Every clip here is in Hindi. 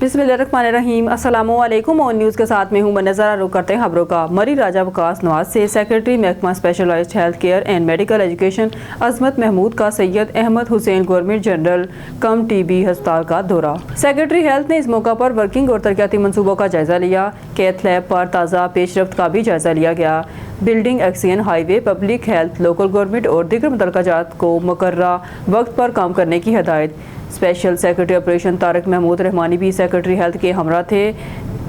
बिस्मिल्लाहिर्रहमानिर्रहीम। अस्सलामुअलैकुम। ऑन न्यूज़ के साथ में हूँ। नज़ारा रुख करते हैं खबरों का। मरी राजा वकास नवाज से सेक्रेटरी महकमा specialized health care and medical education Azmat Mahmood का Syed Ahmad Hussain government general cum TB अस्पताल का दौरा। सेक्रेटरी हेल्थ ने इस मौका पर वर्किंग और तरक्याती मनसूबों का जायजा लिया। कैथ लैब पर ताज़ा पेशरफ्त का भी जायजा लिया गया। Building excision highway, public health, local government और दीगर मुतल्लका को मुकर्ररा वक्त पर काम करने की हदायत। Special secretary operation Tariq Mahmood Rahmani भी सेक्रेटरी हेल्थ के हमरा थे।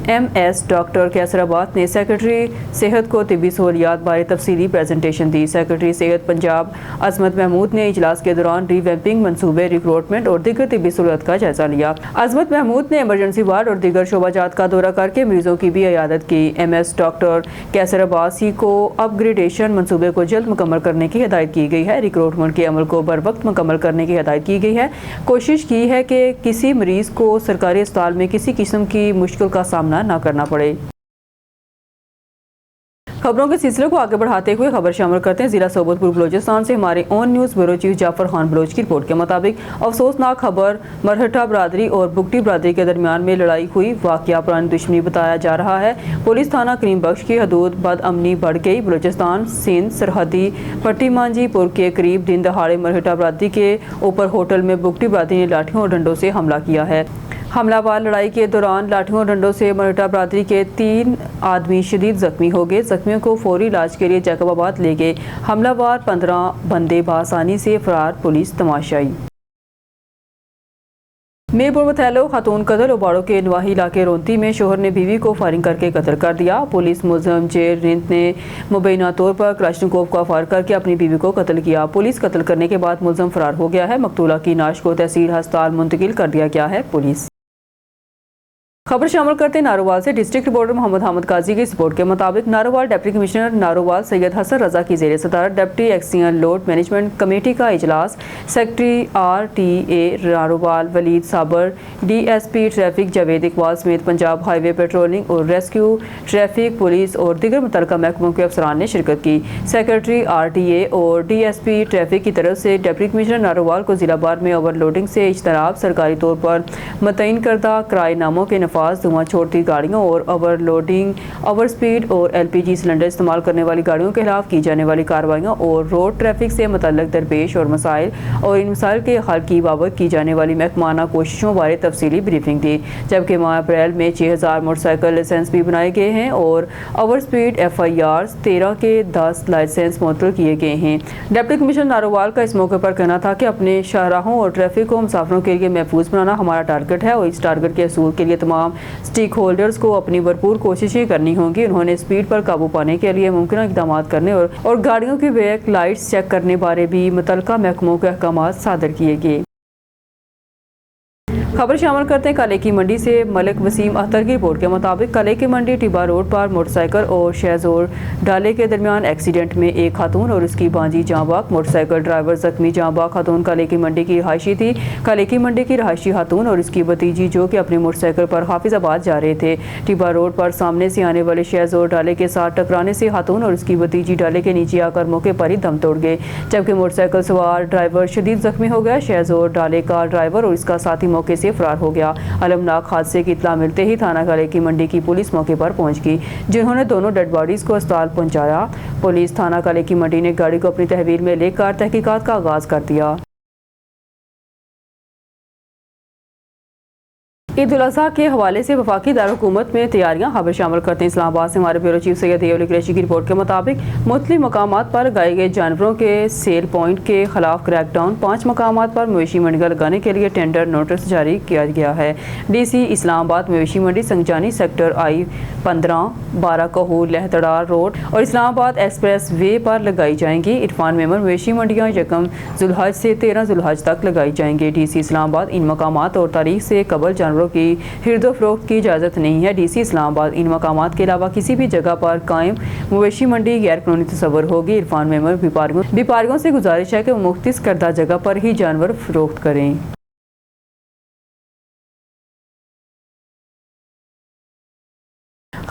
MS डॉक्टर कैसराबाद ने सेक्रेटरी सेहत को तिब्बी सहूलियात बारे तफसीली प्रेजेंटेशन दी। सेक्रेटरी सेहत पंजाब अजमत महमूद ने इजलास के दौरान रीवैम्पिंग मनसूबे, रिक्रूटमेंट और दीगर तिब्बी सहूलियात का जायजा लिया। अजमत महमूद ने इमरजेंसी वार्ड और दीगर शोबाजात का दौरा करके मरीजों की भी इयादत की। MS डॉक्टर कैसराबाद को अपग्रेडेशन मनसूबे को जल्द मुकम्मल करने की हिदायत की गई है। रिक्रूटमेंट के अमल को बर वक्त मुकम्मल करने की हिदायत की गई है। कोशिश की है कि किसी मरीज को सरकारी अस्पताल में किसी किस्म की मुश्किल का सामना ना करना पड़े। खबरों के सिलसिले को आगे बढ़ाते हुए खबर शामिल करते हैं जिला सोबतपुर बलोचिस्तान से हमारे on news bureau chief Jafar Khan Baloch की रिपोर्ट के मुताबिक अफसोसनाक खबर, मरहटा बरादरी और बुगटी बरादरी के दरमियान में लड़ाई हुई। वाकया पुरानी दुश्मनी बताया जा रहा है। पुलिस थाना करीम बख्श की हदूद बदअमनी बढ़ गई। बलोचिस्तान सिंध सरहदी पट्टी मांझीपुर के करीब दिन दहाड़े मरहटा बरादरी के ऊपर होटल में बुगटी बरादरी ने लाठियों और डंडों से हमला किया है। हमलावर लड़ाई के दौरान लाठियों और डंडों से मरहटा बरादरी के 3 आदमी शदीद जख्मी हो गए। जख्मियों को फौरी इलाज के लिए जैकबाबाद ले गए। हमलावर 15 बंदे बासानी से फरार, पुलिस तमाशाई। मीरपुर में थैलो खातून कत्ल। उबाड़ो के नवाही इलाके रोंती में शोहर ने बीवी को फायरिंग करके कत्ल कर दिया। पुलिस मुलजम जेर रिंद ने मुबैना तौर पर क्लाशनिकोव का फायर करके अपनी बीवी को कत्ल किया। पुलिस कत्ल करने के बाद मुलजम फरार हो गया है। मकतूला की नाश को तहसील अस्पताल मुंतकिल कर दिया गया है। पुलिस खबर शामिल करते हैं नारोवाल से। डिस्ट्रिक्ट रिपोर्टर मोहम्मद हामिद काजी की रिपोर्ट के मुताबिक नारोवाल डिप्टी कमिश्नर नारोवाल सैयद हसन रजा की ज़ेर सदारत deputy excision load management committee का इजलास। सेक्रेटरी RTA नारोवाल वलीद साबर, DSP ट्रैफिक जावेद इकबाल समेत पंजाब हाईवे पेट्रोलिंग और रेस्क्यू, ट्रैफिक, पुलिस और दीगर मुतल्लिका महकमों के अफसरान ने शिरकत की। सेक्रेटरी RTA और DSP ट्रैफिक की तरफ से डिप्टी कमिश्नर नारोवाल को जिला भर में ओवरलोडिंग से इज्तनाब, सरकारी तौर पर मुतय्यन करदा किराएनामों के धुआं छोड़ती गाड़ियों और ओवरलोडिंग, ओवर स्पीड और LPG सिलेंडर इस्तेमाल करने वाली गाड़ियों के खिलाफ की जाने वाली कार्रवाइयों और रोड ट्रैफिक से मुतल्लिक दरपेश और मसाइल और इन मसाइल के हल की बाबत की जाने वाली महकमाना कोशिशों बारे तफसीली ब्रीफिंग दी। जबकि माह अप्रैल में 6000 मोटरसाइकिल लाइसेंस भी बनाए गए हैं और ओवर स्पीड FIR 13 के 10 लाइसेंस मुअत्तल किए गए हैं। डिप्टी कमिश्नर नारोवाल का इस मौके पर कहना था कि अपने शाहराहों और ट्रैफिक को मुसाफिरों के लिए महफूज बनाना हमारा टारगेट है और इस टारगेट के असूल के लिए तमाम स्टेक होल्डर्स को अपनी भरपूर कोशिशें करनी होंगी। उन्होंने स्पीड पर काबू पाने के लिए मुमकिन इक़दाम करने और गाड़ियों की ब्रेक लाइट्स चेक करने बारे भी मुतल्लिका महकमों के अहकाम सादर किए गए। खबर शामिल करते हैं काले की मंडी से। मलिक वसीम अख्तर की रिपोर्ट के मुताबिक काले की मंडी टिब्बा रोड पर मोटरसाइकिल और शहजोर डाले के दरमियान एक्सीडेंट में एक खातून और उसकी बांजी जांबाक, मोटरसाइकिल ड्राइवर जख्मी। जांबाक खातून काले की मंडी की रहायशी थी। काले की मंडी की रहायशी खातून और उसकी भतीजी जो कि अपनी मोटरसाइकिल पर हाफिजाबाद जा रहे थे, टिब्बा रोड पर सामने से आने वाले शहजोर डाले के साथ टकराने से खातून और उसकी भतीजी डाले के नीचे आकर मौके पर ही दम तोड़ गए, जबकि मोटरसाइकिल सवार ड्राइवर शदीद जख्मी हो गया। शहजोर डाले का ड्राइवर और इसका साथी मौके से फरार हो गया। अलमनाक हादसे की इत्तला मिलते ही थाना काले की मंडी की पुलिस मौके पर पहुंच गई, जिन्होंने दोनों डेड बॉडीज को अस्पताल पहुंचाया। पुलिस थाना काले की मंडी ने गाड़ी को अपनी तहवील में लेकर तहकीकात का आगाज कर दिया। ईद उल अज़हा के हवाले से वफाकी दारुल-हुकूमत में तैयारियां। खबर शामिल करते हैं इस्लामाबाद से हमारे ब्यूरो चीफ सैयद अली कुरैशी की रिपोर्ट के मुताबिक मुख्तलिफ मकामात पर लगाए गए जानवरों के सेल पॉइंट के खिलाफ क्रैकडाउन। 5 मकामात पर मवेशी मंडियां लगाने के लिए टेंडर नोटिस जारी किया गया है। DC इस्लामाबाद मवेशी मंडी संगजानी सेक्टर I-15, 12 कहूर लहतड़ा रोड और इस्लामाबाद एक्सप्रेस वे पर लगाई जाएंगी। इरफान मेमन मवेशी मंडियां 1 जुल्हज से 13 जुल्हज तक लगाई जाएंगी। DC इस्लामाबाद इन मकामात और तारीख से कबल जानवरों की खरीदो फरोख्त की इजाज़त नहीं है। DC इस्लामाबाद इन मकामात के अलावा किसी भी जगह पर कायम मवेशी मंडी गैर कानूनी तस्वर होगी। इरफान मेमन व्यापारियों से गुजारिश है कि वो मुख्तस करदा जगह पर ही जानवर फरोख्त करें।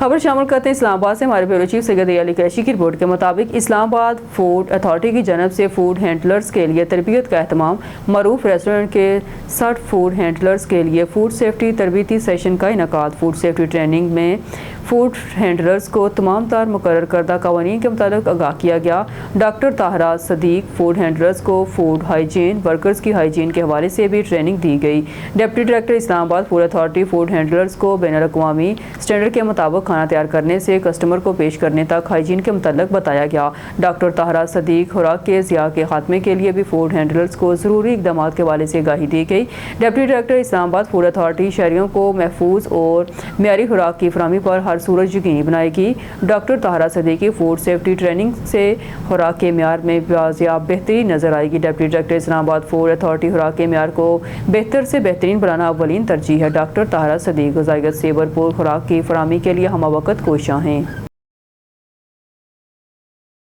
खबर शामिल करते हैं इस्लामाबाद से। हमारे ब्यूरो चीफ सैयद अली कुरैशी की रिपोर्ट के मुताबिक इस्लामाबाद फूड अथॉरिटी की जानब से फूड हैंडलर्स के लिए तरबियत का एहतमाम। मरूफ रेस्टोरेंट के 60 फूड हैंडलर्स के लिए फूड सेफ्टी तरबियती सेशन का इनकाद। फूड सेफ्टी ट्रेनिंग में फूड हैंडलर्स को तमाम तार मुकर्रर करदा कवानीन के मुताबिक आगाह किया गया। डॉक्टर ताहरा सदीक फूड हैंडलर्स को फूड हाइजीन वर्कर्स की हाइजीन के हवाले से भी ट्रेनिंग दी गई। Deputy director Islamabad food authority food handlers को बैनुल-अक़वामी स्टैंडर्ड के मुताबिक खाना तैयार करने से कस्टमर को पेश करने तक हाइजीन के मुताल्लिक बताया गया। डॉक्टर ताहरा सदीक खुराक के ज़िया के खात्मे के लिए भी फूड हैंडलर्स को ज़रूरी इक़दाम के हवाले से आगाही दी गई। Deputy director Islamabad food authority शहरियों को महफूज और मियारी खुराक की फराहमी पर हर सूरत यकीनी बनाएगी। डॉक्टर ताहरा सदीक की फूड सेफ्टी ट्रेनिंग से खुराक के म्यार में बाज़ियाब बेहतरी नजर आएगी। Deputy director Islamabad food authority खुराक के म्यार को बेहतर से बेहतरीन बनाना अव्वलीन तरजीह है। डॉक्टर ताहरा सदीक ग़िज़ाइयत से भरपूर खुराक की फराहमी के लिए हम वक्त कोशां हैं।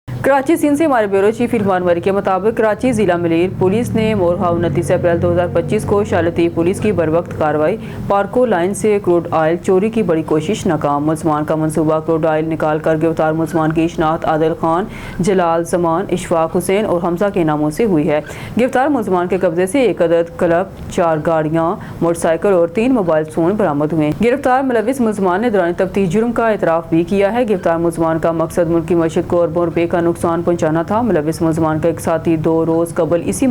कराची सिंध से हमारे ब्यूरो चीफ इरफान वरी के मुताबिक कराची जिला मलीर पुलिस ने मोरहा 29 अप्रैल 2025 को शालती पुलिस की बरवक्त कार्रवाई। पार्को लाइन से क्रूड ऑयल चोरी की बड़ी कोशिश नाकाम। मुलजमान का मंसूबा क्रूड ऑयल निकाल कर गिरफ्तार मुलजमान की शनाख्त आदिल खान, जलाल जमान, इशफाक हुसैन और हमजा के नामों से हुई है। गिरफ्तार मुलजमान के कब्जे से 1 अदद क्लब, 4 गाड़ियाँ, मोटरसाइकिल और 3 मोबाइल फोन बरामद हुए। गिरफ्तार मुलविस मुलजमान ने दौरान तफ्तीश जुर्म का एतराफ़ भी किया है। गिरफ्तार मुलजमान का मकसद मुल्क की मईशत को अरबों रुपए का नुकसान पहुंचाना था। मुलविस मुलजमान का एक साथी 2 रोज कबल इसी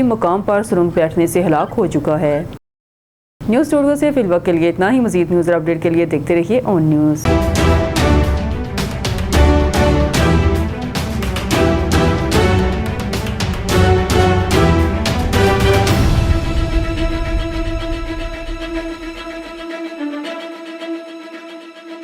मुकाम पर सुरंग बैठने से हलाक हो चुका है। न्यूज़ स्टूडियो से फिलहाल के लिए इतना ही। मज़ीद न्यूज़ अपडेट के लिए देखते रहिए ऑन न्यूज़।